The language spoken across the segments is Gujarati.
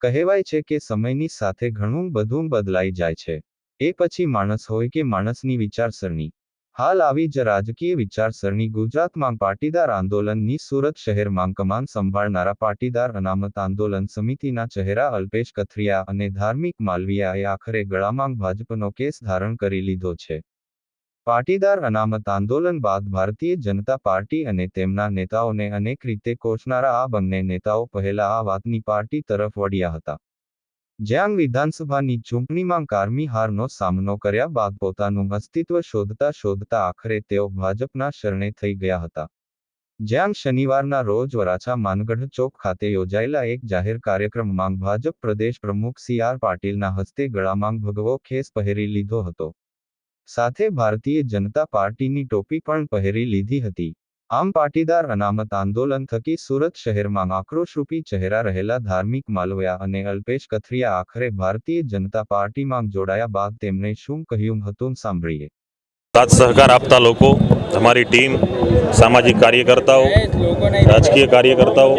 કહેવાય છે કે સમયની સાથે ઘણું બધું બદલાઈ જાય છે, એ પછી માણસ હોય કે માણસની વિચારસરણી। હાલ આવી જ રાજકીય વિચારસરણી ગુજરાતમાં પાટીદાર આંદોલનની સુરત શહેરમાં કમાન સંભાળનારા પાટીદાર અનામત આંદોલન સમિતિના ચહેરા અલ્પેશ કથિરિયા અને ધાર્મિક માલવીયાએ આખરે ગળામાં ભાજપનો કેસ ધારણ કરી લીધો છે। પાટીદાર અનામત આંદોલન બાદ ભારતીય જનતા પાર્ટી અને તેમના નેતાઓને અનેક રીતે કોસનારા આ બંને નેતાઓ પહેલા આ વાતની પાર્ટી તરફ વળ્યા હતા, જ્યાં વિધાનસભાની ચૂંટણીમાં કારમી હારનો સામનો કર્યા બાદ પોતાનું અસ્તિત્વ શોધતા શોધતા આખરે તેઓ ભાજપના શરણે થઈ ગયા હતા, જ્યાં શનિવારના રોજ વરાછા માનગઢ ચોક ખાતે યોજાયેલા એક જાહેર કાર્યક્રમમાં ભાજપ પ્રદેશ પ્રમુખ CR પાટીલના હસ્તે ગળામાં ભગવો ખેસ પહેરી લીધો હતો, સાથે ભારતીય જનતા પાર્ટીની ટોપી પણ પહેરી લીધી હતી। આમ પાટીદાર અનામત આંદોલન થકી સુરત શહેરમાં આક્રોશરૂપી ચહેરા રહેલા ધાર્મિક માલવિયા અને અલ્પેશ કથિરિયા આખરે ભારતીય જનતા પાર્ટીમાં જોડાયા બાદ તેમણે શું કહ્યું હતું સાંભળીએ। साथ सहकार आपता लोको, हमारी टीम, सामाजिक कार्यकर्ताओं, राजकीय कार्यकर्ताओं,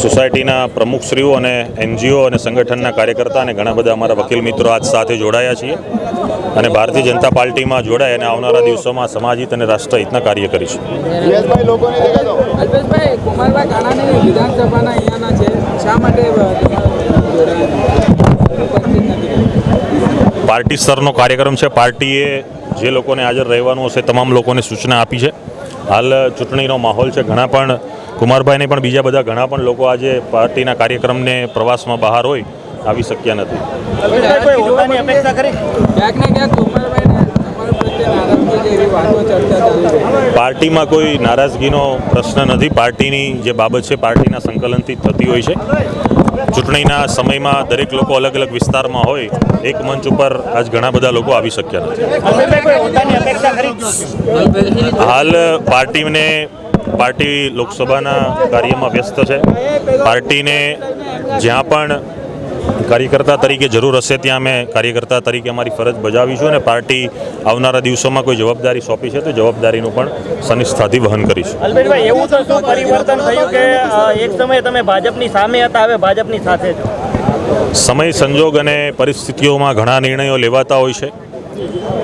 सोसायटीना प्रमुखश्रीओ અને NGO અને સંગઠનના કાર્યકર્તા અને ઘણા બધા અમારા વકીલ મિત્રો આજ સાથે જોડાયા છીએ અને ભારતીય જનતા પાર્ટીમાં જોડાય અને આવનારા દિવસોમાં સમાજહિત અને રાષ્ટ્રહિતના કાર્ય કરીશું। અલ્પેશભાઈ, કુમારભાઈ કાનાણી વિધાનસભાના અહીંયાના છે, શા માટે પાર્ટી સ્તરનો કાર્યક્રમ છે। પાર્ટીએ જે લોકોને હાજર રહેવાનું હશે તમામ લોકોને સૂચના આપી છે। હાલ ચૂંટણીનો માહોલ છે, ઘણા પણ કુમારભાઈને પણ બીજા બધા ઘણા પણ લોકો આજે પાર્ટીના કાર્યક્રમને પ્રવાસમાં બહાર હોય આવી શક્યા નથી। પાર્ટીમાં કોઈ નારાજગીનો પ્રશ્ન નથી। પાર્ટીની જે બાબત છે પાર્ટીના સંકલનથી થતી હોય છે। ચૂંટણીના સમયમાં દરેક લોકો અલગ અલગ વિસ્તારમાં હોય, એક મંચ ઉપર આજ ઘણા બધા લોકો આવી શક્યા નથી। હાલ પાર્ટી લોકસભાના કાર્યમાં વ્યસ્ત છે। પાર્ટીને જ્યાં પણ કાર્યકર્તા તરીકે જરૂર હશે ત્યાં અમે કાર્યકર્તા તરીકે અમારી ફરજ બજાવીશું અને પાર્ટી આવનારા દિવસોમાં કોઈ જવાબદારી સોંપી છે તો જવાબદારીનું પણ સનિષ્ઠાથી વહન કરીશું। અલ્પેશભાઈ, એવું તો શું પરિવર્તન થયું કે એક સમયે તમે ભાજપની સામે હતા, હવે ભાજપની સાથે છો? સમય, સંજોગ અને પરિસ્થિતિઓમાં ઘણા નિર્ણયો લેવાતા હોય છે।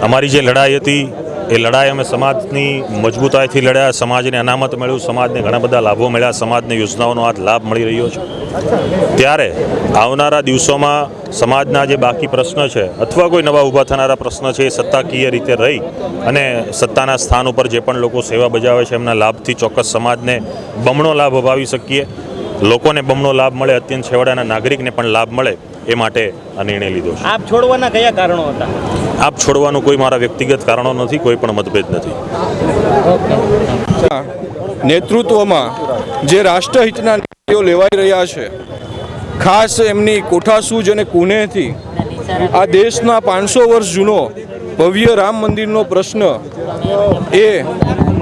અમારી જે લડાઈ હતી એ લડાઈ અમે સમાજની મજબૂતાઈથી લડ્યા, સમાજને અનામત મળ્યું, સમાજને ઘણા બધા લાભો મળ્યા, સમાજને યોજનાઓનો આ લાભ મળી રહ્યો છે। ત્યારે આવનારા દિવસોમાં સમાજના જે બાકી પ્રશ્ન છે અથવા કોઈ નવા ઊભા થનારા પ્રશ્ન છે એ સત્તાકીય રીતે રહી અને સત્તાના સ્થાન ઉપર જે પણ લોકો સેવા બજાવે છે એમના લાભથી ચોક્કસ સમાજને બમણો લાભ અપાવી શકીએ, લોકોને બમણો લાભ મળે, અત્યંત છેવાડાના નાગરિકને પણ લાભ મળે, એ માટે આ નિર્ણય લીધો છે। આપ છોડવાના કયા કારણો હતા? આપ છોડવાનું કોઈ મારા વ્યક્તિગત કારણો નથી, કોઈ પણ મતભેદ નથી। નેતૃત્વમાં જે રાષ્ટ્રહિતના નિર્ણયો લેવાઈ રહ્યા છે, ખાસ એમની કોઠાસૂઝ અને કુનેહથી આ દેશના 500 વર્ષ જૂનો ભવ્ય રામ મંદિરનો પ્રશ્ન એ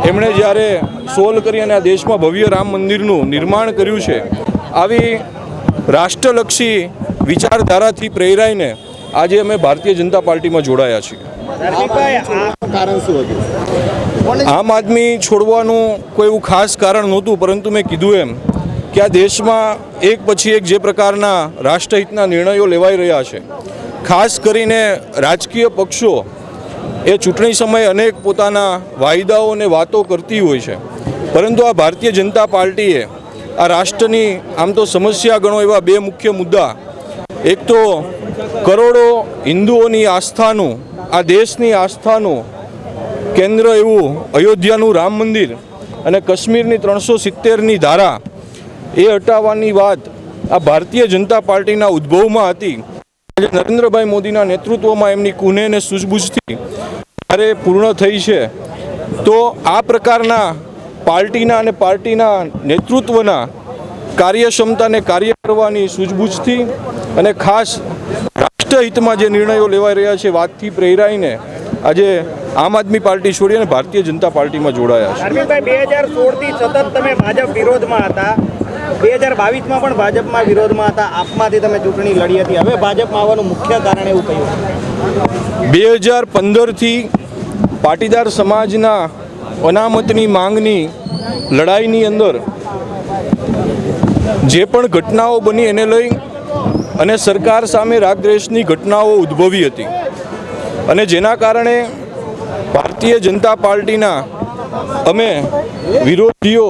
એમણે જ્યારે સોલ્વ કરી અને આ દેશમાં ભવ્ય રામ મંદિરનું નિર્માણ કર્યું છે, આવી રાષ્ટ્રલક્ષી વિચારધારાથી પ્રેરાઈને આજે અમે ભારતીય જનતા પાર્ટીમાં જોડાયા છીએ। આમ આદમી છોડવાનું કોઈ એવું ખાસ કારણ નહોતું, પરંતુ મેં કીધું એમ કે આ દેશમાં એક પછી એક જે પ્રકારના રાષ્ટ્રહિતના નિર્ણયો લેવાઈ રહ્યા છે, ખાસ કરીને રાજકીય પક્ષો એ ચૂંટણી સમયે અનેક પોતાના વાયદાઓ અને વાતો કરતી હોય છે, પરંતુ આ ભારતીય જનતા પાર્ટીએ આ રાષ્ટ્રની આમ તો સમસ્યા ગણો એવા બે મુખ્ય મુદ્દા, એક તો કરોડો હિન્દુઓની આસ્થાનું, આ દેશની આસ્થાનું કેન્દ્ર એવું અયોધ્યાનું રામ મંદિર અને કાશ્મીરની 370ની ધારા એ હટાવવાની વાત આ ભારતીય જનતા પાર્ટીના ઉદ્ભવમાં હતી। આજે નરેન્દ્રભાઈ મોદીના નેતૃત્વમાં એમની કુનેહ અને સૂઝબૂઝથી જ્યારે પૂર્ણ થઈ છે, તો આ પ્રકારના પાર્ટીના અને પાર્ટીના નેતૃત્વના કાર્યક્ષમતાને કાર્ય કરવાની સૂઝબૂઝથી અને ખાસ રાષ્ટ્રહિતમાં જે નિર્ણયો લેવાઈ રહ્યા છે વાતથી પ્રેરાઈને આજે આમ આદમી પાર્ટી છોડી અને ભારતીય જનતા પાર્ટીમાં જોડાયા છે। 2016થી સતત તમે ભાજપ વિરોધમાં હતા, 2022માં પણ ભાજપમાં વિરોધમાં હતા, આપમાંથી તમે ચૂંટણી લડી હતી, હવે ભાજપમાં આવવાનું મુખ્ય કારણ એવું કહ્યું? 2015થી પાટીદાર સમાજના અનામતની માંગની લડાઈની અંદર જે પણ ઘટનાઓ બની એને લઈ અને સરકાર સામે રાગદ્વેષની ઘટનાઓ ઉદ્ભવી હતી અને જેના કારણે ભારતીય જનતા પાર્ટીના અમે વિરોધીઓ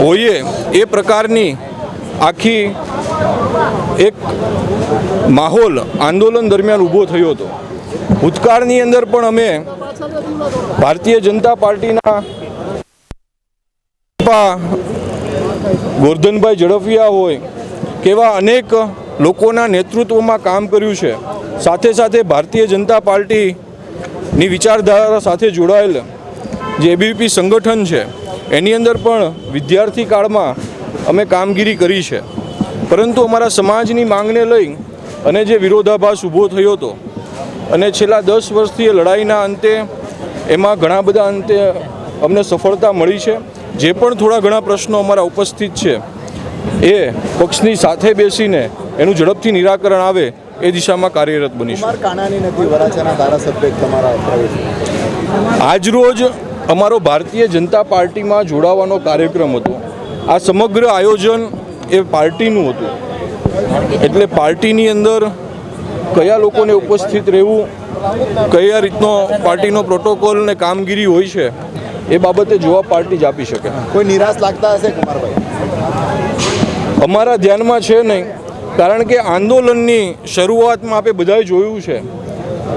હોઈએ એ પ્રકારની આખી એક માહોલ આંદોલન દરમિયાન ઊભો થયો હતો. ભૂતકાળની અંદર પણ અમે ભારતીય જનતા પાર્ટીના ગોરધનભાઈ ઝડફિયા હોય કેવા અનેક લોકોના નેતૃત્વમાં કામ કર્યું છે. સાથે સાથે ભારતીય જનતા પાર્ટીની વિચારધારા સાથે જોડાયેલ જે એબીવીપી સંગઠન છે એની અંદર પણ વિદ્યાર્થી કાળમાં અમે કામગીરી કરી છે. પરંતુ અમારા સમાજની માંગને લઈ અને જે વિરોધાભાસ ઊભો થયો હતો અને છેલ્લા 10 વર્ષથી લડાઈના અંતે એમાં ઘણા બધા અંતે અમને સફળતા મળી છે. જે પણ થોડા ઘણા પ્રશ્નો અમારા ઉપસ્થિત છે એ પક્ષની સાથે બેસીને એનું ઝડપથી નિરાકરણ આવે એ દિશામાં કાર્યરત બનીશું. આજરોજ અમારો ભારતીય જનતા પાર્ટીમાં જોડાવાનો કાર્યક્રમ હતો. આ સમગ્ર આયોજન એ પાર્ટીનું હતું. એટલે પાર્ટીની અંદર કયા લોકોને ઉપસ્થિત રહેવું, કયા રીતનો પાર્ટીનો પ્રોટોકોલ ને કામગીરી હોય છે એ બાબતે જવાબ પાર્ટી જ આપી શકે. કોઈ નિરાશ લાગતા હશે કુમારભાઈ? અમારા ધ્યાનમાં છે નહીં, કારણ કે આંદોલનની શરૂઆતમાં આપણે બધાએ જોયું છે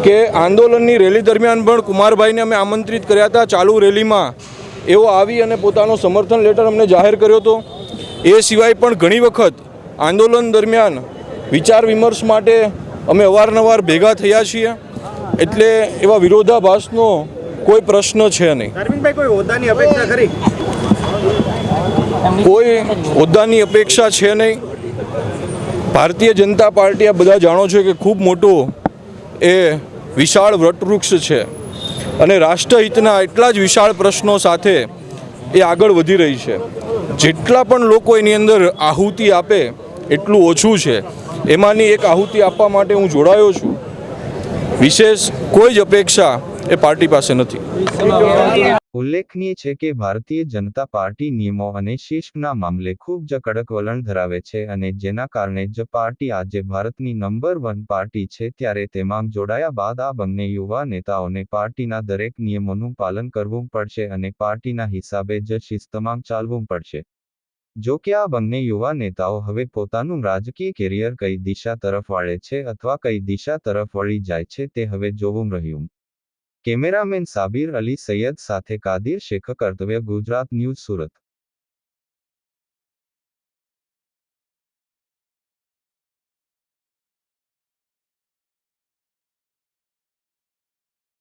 કે આંદોલનની રેલી દરમિયાન પણ કુમારભાઈને અમે આમંત્રિત કર્યા હતા. ચાલુ રેલીમાં એઓ આવી અને પોતાનો સમર્થન લેટર અમને જાહેર કર્યો હતો. એ સિવાય પણ ઘણી વખત આંદોલન દરમિયાન વિચાર વિમર્શ માટે અમે અવારનવાર ભેગા થયા છીએ. એટલે એવા વિરોધાભાસનો કોઈ પ્રશ્ન છે નહીં. અરવિંદભાઈ, કોઈ હોદ્દાની અપેક્ષા ખરી? કોઈ હોદ્દાની અપેક્ષા છે નહીં. ભારતીય જનતા પાર્ટી આ બધા જાણો છો કે ખૂબ મોટો એ વિશાળ વટવૃક્ષ છે અને રાષ્ટ્રહિતના એટલા જ વિશાળ પ્રશ્નો સાથે એ આગળ વધી રહી છે. જેટલા પણ લોકો એની અંદર આહુતિ આપે એટલું ઓછું છે. એમાંની એક આહુતિ આપવા માટે હું જોડાયો છું. વિશેષ કોઈ જ અપેક્ષા એ પાર્ટી પાસે નથી. ઉલ્લેખનીય છે કે ભારતીય જનતા પાર્ટી નિયમો અને શિસ્તના મામલે ખૂબ જ કડક વલણ ધરાવે છે અને જેના કારણે જ પાર્ટી આજે ભારતની નંબર 1 પાર્ટી છે. ત્યારે તેમાં જોડાયા બાદ આ બંને યુવા નેતાઓને પાર્ટીના દરેક નિયમોનું પાલન કરવું પડશે અને પાર્ટીના હિસાબે જ શિસ્તમાં ચાલવું પડશે. જો કે આ બંને યુવા નેતાઓ હવે પોતાનું રાજકીય કેરિયર કઈ દિશા તરફ વાળે છે અથવા કઈ દિશા તરફ વળી જાય છે તે હવે જોવું રહ્યું. કેમેરામેન સાબિર અલી સૈયદ સાથે કાદિર શેખ, કર્તવ્ય ગુજરાત ન્યૂઝ, સુરત.